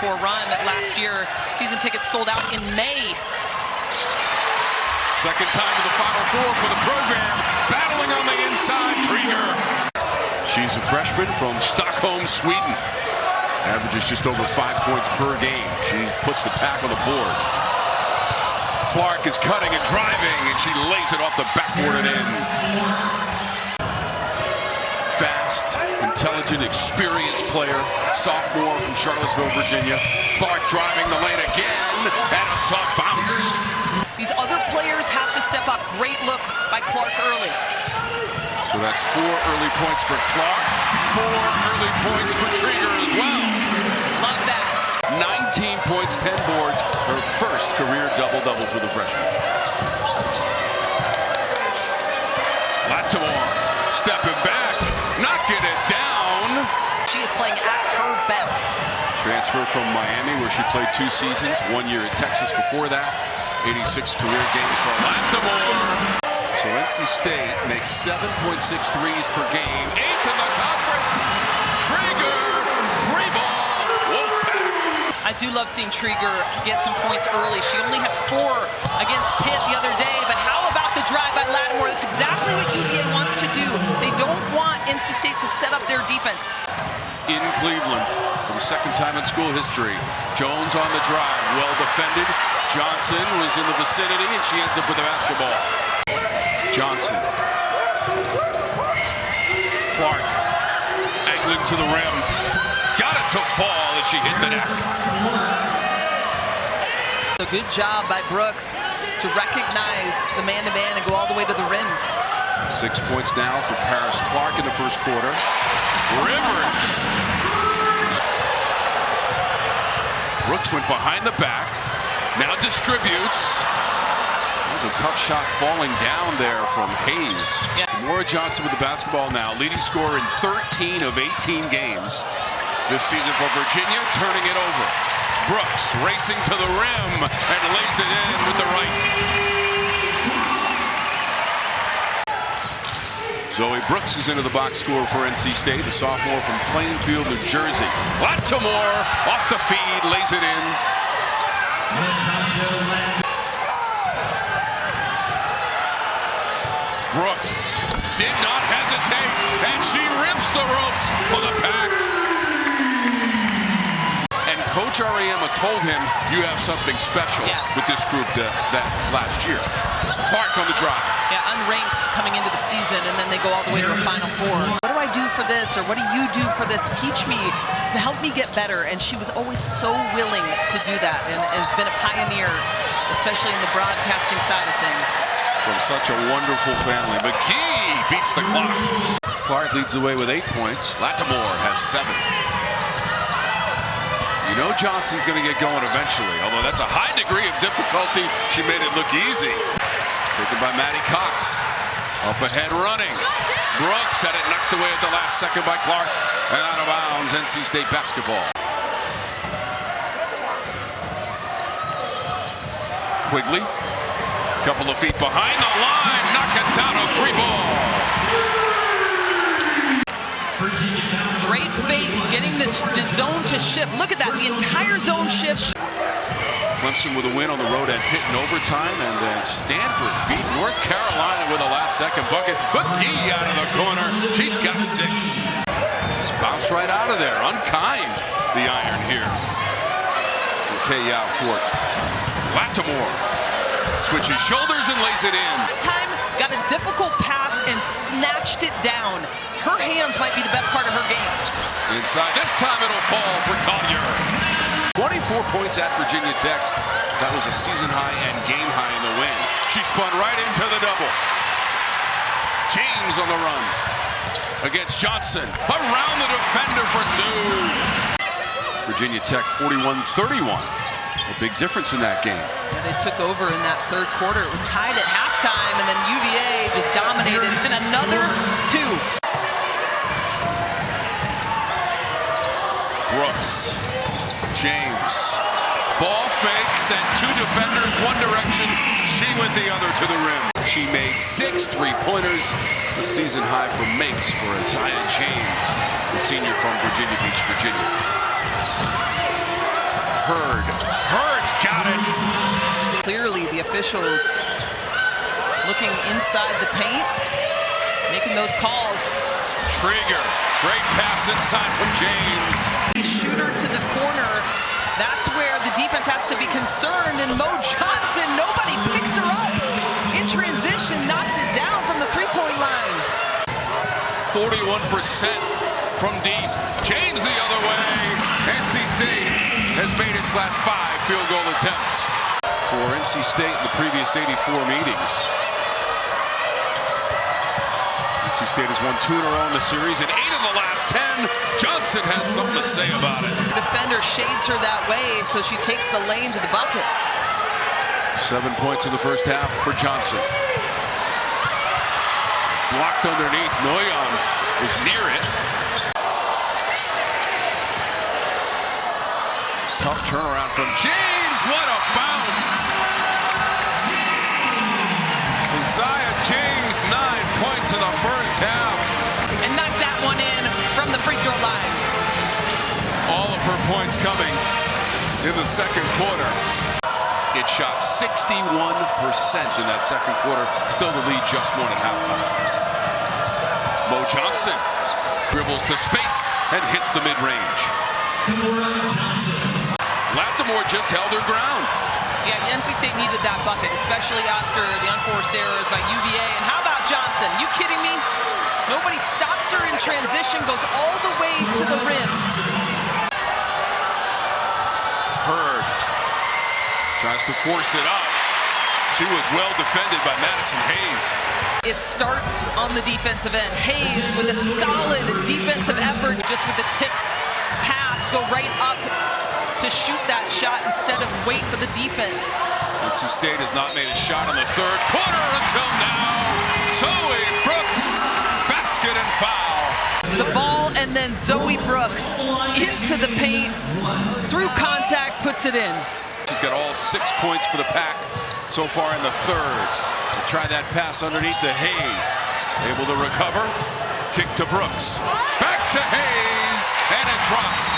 Four run last year. Season tickets sold out in May. Second time to the Final Four for the program. Battling on the inside, Trigger. She's a freshman from Stockholm, Sweden. Averages just over 5 points per game. She puts the pack on the board. Clark is cutting and driving, and she lays it off the backboard and in. Fast, intelligent, experienced player. Sophomore from Charlottesville, Virginia. Clark driving the lane again, and a soft bounce. These other players have to step up. Great look by Clark early. So that's 4 early points for Clark, 4 early points for Trigger as well. Love that. 19 points, 10 boards, her first career double-double for the freshman. Lattimore stepping back, knocking it down. She is playing at her best. Transfer from Miami, where she played 2 seasons, 1 year at Texas before that. 86 career games for Lattimore. So NC State makes 7.6 threes per game, 8th in the conference. Trigger, 3-ball, Wolfpack. I do love seeing Trigger get some points early. She only had 4 against Pitt the other day, but how about the drive by Lattimore? That's exactly what UVA wants to do. They don't want NC State to set up their defense. In Cleveland, for the second time in school history, Jones on the drive, well defended. Johnson was in the vicinity, and she ends up with the basketball. Johnson. Clark angling to the rim. Got it to fall as she hit the net. A good job by Brooks to recognize the man-to-man and go all the way to the rim. 6 points now for Paris Clark in the first quarter. Rivers. Brooks went behind the back. Now distributes. That was a tough shot falling down there from Hayes. Yeah. Maura Johnson with the basketball now. Leading scorer in 13 of 18 games this season for Virginia. Turning it over. Brooks racing to the rim and lays it in with the right. Zoe Brooks is into the box score for NC State, the sophomore from Plainfield, New Jersey. Lattimore off the feed, lays it in. Brooks did not hesitate, and she rips the ropes for the pack. And Coach Ariema told him, you have something special with this group that last year. Clark on the drive. Yeah, unranked coming into the season, and then they go all the way to a Final Four. What do I do for this, or what do you do for this? Teach me, to help me get better. And she was always so willing to do that, and has been a pioneer, especially in the broadcasting side of things. From such a wonderful family. McGee beats the clock. Clark leads the way with 8 points. Lattimore has 7. You know Johnson's going to get going eventually, although that's a high degree of difficulty. She made it look easy. Taken by Maddie Cox. Up ahead running. Brooks had it knocked away at the last second by Clark. And out of bounds, NC State basketball. Quigley. Couple of feet behind the line. Knock it down, a 3-ball. Great fake, getting the zone to shift. Look at that, the entire zone shift. Clemson with a win on the road at Pitt in overtime, and then Stanford beat North Carolina with a last-second bucket. McGee out of the corner. She's got 6. Just bounced right out of there. Unkind, the iron here. Okay, Yao court. Lattimore switches shoulders and lays it in. That time got a difficult pass and snatched it down. Her hands might be the best part of her game. Inside, this time it'll fall for Collier. 24 points at Virginia Tech. That was a season high and game high in the win. She spun right into the double. James on the run against Johnson. Around the defender for 2. Virginia Tech 41-31. A big difference in that game. Yeah, they took over in that third quarter. It was tied at halftime, and then UVA just dominated. And another 2. Brooks. James. Ball fakes and 2 defenders one direction. She went the other to the rim. She made 6 3-pointers. The season high for makes for Aziaha James, the senior from Virginia Beach, Virginia. Hurd's got it. Clearly, the officials looking inside the paint, making those calls. Trigger, great pass inside from James. Shooter to the corner. That's where the defense has to be concerned. And Mo Johnson, nobody picks her up. In transition, knocks it down from the three-point line. 41% from deep. James the other way. NC State has made its last 5 field goal attempts for NC State in the previous 84 meetings. NC State has won 2 in a row in the series, and 8 of the last 10. Johnson has something to say about it. Defender shades her that way, so she takes the lane to the bucket. 7 points in the first half for Johnson. Blocked underneath. Nguyen was near it. Tough turnaround from James. What a bounce. Aziaha James, 9 points in the first half. And knocked that one in from the free throw line. All of her points coming in the second quarter. It shot 61% in that second quarter. Still the lead, just one at halftime. Mo Johnson dribbles to space and hits the mid-range. Lattimore just held her ground. Yeah, NC State needed that bucket, especially after the unforced errors by UVA. And how about Johnson? You kidding me? Nobody stops her in transition, goes all the way to the rim. Hurd tries to force it up. She was well defended by Madison Hayes. It starts on the defensive end. Hayes with a solid defensive effort, just with the tip pass, go right up to shoot that shot instead of wait for the defense. NC State has not made a shot in the third quarter until now. Zoe Brooks, basket and foul. The ball and then Zoe Brooks into the paint, through contact, puts it in. She's got all 6 points for the Pack so far in the third. We'll try that pass underneath to Hayes. Able to recover. Kick to Brooks. Back to Hayes, and it drops.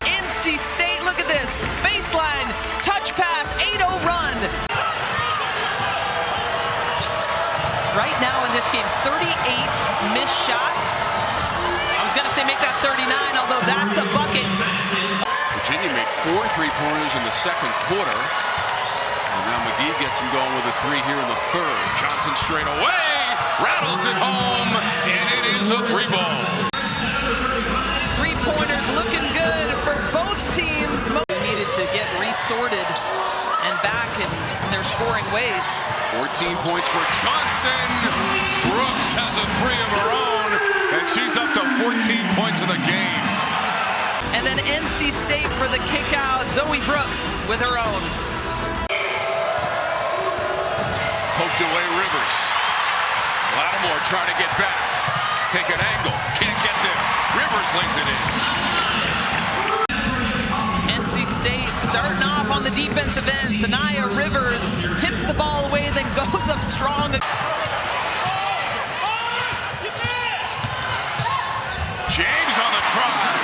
NC State, look at this. Baseline, touch pass, 8-0 run. Right now in this game, 38 missed shots. I was going to say make that 39, although that's a bucket. Virginia made 4 3-pointers in the second quarter. And now McGee gets him going with a 3 here in the third. Johnson straight away, rattles it home, and it is a 3-ball. 3-pointers looking good for both teams. Needed to get resorted and back in their scoring ways. 14 points for Johnson. Brooks has a 3 of her own, and she's up to 14 points in the game. And then NC State for the kick out. Zoe Brooks with her own. Poked away Rivers. Lattimore trying to get back. Take an angle. Can't get there. Rivers lays it in. NC State starting off on the defensive end. Sanaya Rivers tips the ball away, then goes up strong. James on the drive.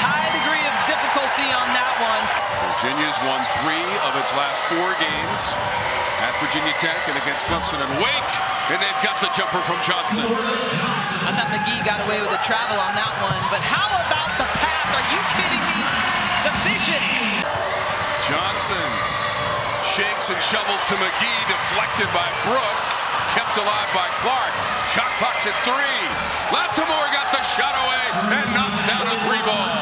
High degree of difficulty on that one. Virginia's won 3 of its last 4 games at Virginia Tech and against Clemson and Wake, and they've got the jumper from Johnson. I thought McGee got away with a travel on that one, but how about the pass? Are you kidding me? The vision. Johnson shakes and shovels to McGee, deflected by Brooks, kept alive by Clark. Shot clock's at 3. Lattimore got the shot away and knocks down a 3-ball.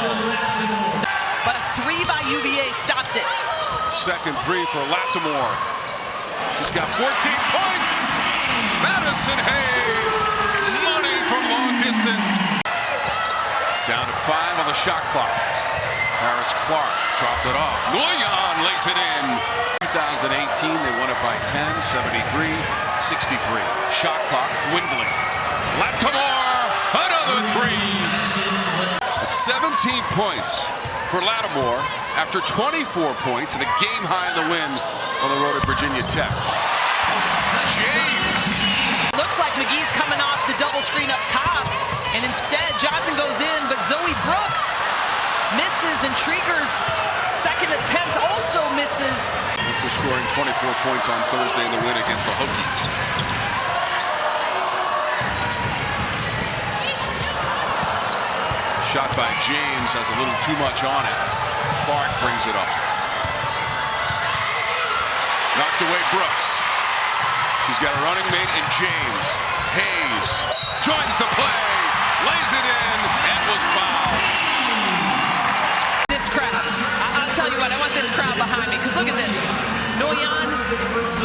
But a 3 by UVA stopped it. Second 3 for Lattimore. She's got 14 points. Madison Hayes, money from long distance. Down to 5 on the shot clock. Harris Clark dropped it off. Nguyen lays it in. 2018, they won it by 10, 73-63. Shot clock dwindling. Lattimore, another 3. It's 17 points for Lattimore after 24 points and a game high in the win on the road at Virginia Tech. James. Looks like McGee's coming off the double screen up top, and instead Johnson scoring 24 points on Thursday in the win against the Hokies. Shot by James has a little too much on it. Clark brings it up. Knocked away Brooks. She's got a running mate in James. Hayes joins the play, lays it in, and was fouled. This crowd, I'll tell you what, I want this crowd behind me, because look at this. Noyan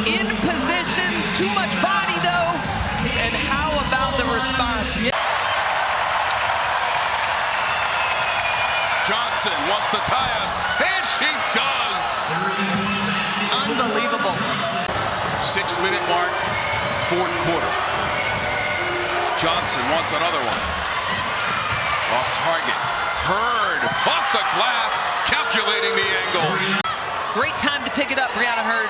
in position, too much body though, and how about the response? Johnson wants to tie us, and she does. Unbelievable. 6-minute mark, fourth quarter. Johnson wants another one. Off target. Hurd off the glass, calculating the angle. Great time to pick it up, Brianna Hurd.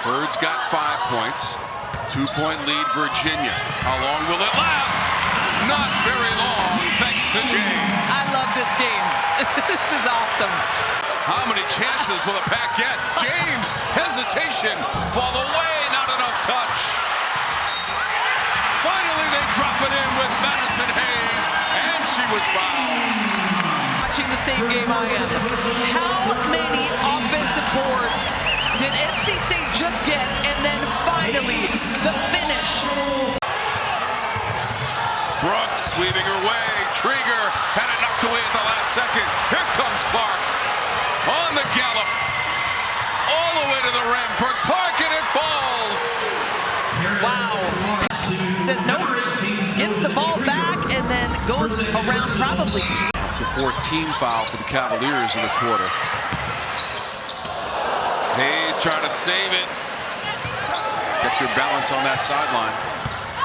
Hurd's got 5 points. 2-point lead, Virginia. How long will it last? Not very long, thanks to James. I love this game. This is awesome. How many chances will the Pack get? James, hesitation, fall away, not enough touch. Finally, they drop it in with Madison Hayes, and she was fouled. Watching the same game I am. How many offensive boards did NC State just get, and then finally the finish? Brooks weaving her way. Trieger had it knocked away at the last second. Here comes Clark on the gallop. All the way to the rim for Clark, and it falls. Wow. Says no. Gets the ball back and then goes around probably. It's a 14 foul for the Cavaliers in the quarter. Hayes trying to save it. Kept their balance on that sideline.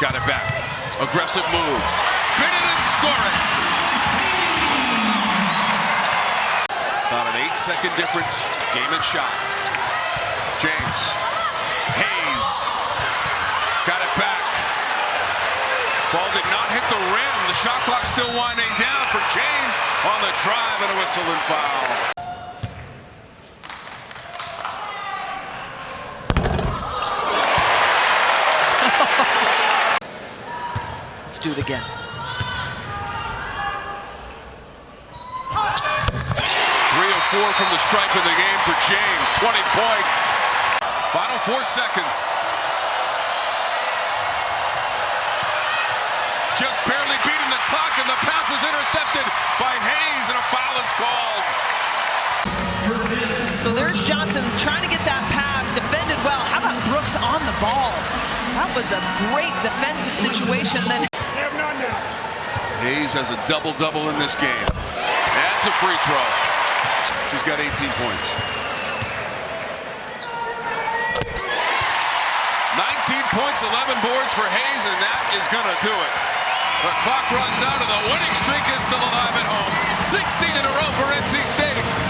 Got it back. Aggressive move. Spin it and score it. About an 8-second difference. Game and shot. James. Hayes. Got it back. Ball did not hit the rim. The shot clock still winding down for James on the drive, and a whistle and foul. Let's do it again. 3 of 4 from the stripe of the game for James. 20 points. Final 4 seconds. Just barely beating the clock, and the pass is intercepted by Hayes, and a foul is called. So there's Johnson trying to get that pass, defended well. How about Brooks on the ball? That was a great defensive situation. Then Hayes has a double-double in this game. That's a free throw. She's got 18 points. 19 points, 11 boards for Hayes, and that is going to do it. The clock runs out, and the winning streak is still alive at home. 16 in a row for NC State.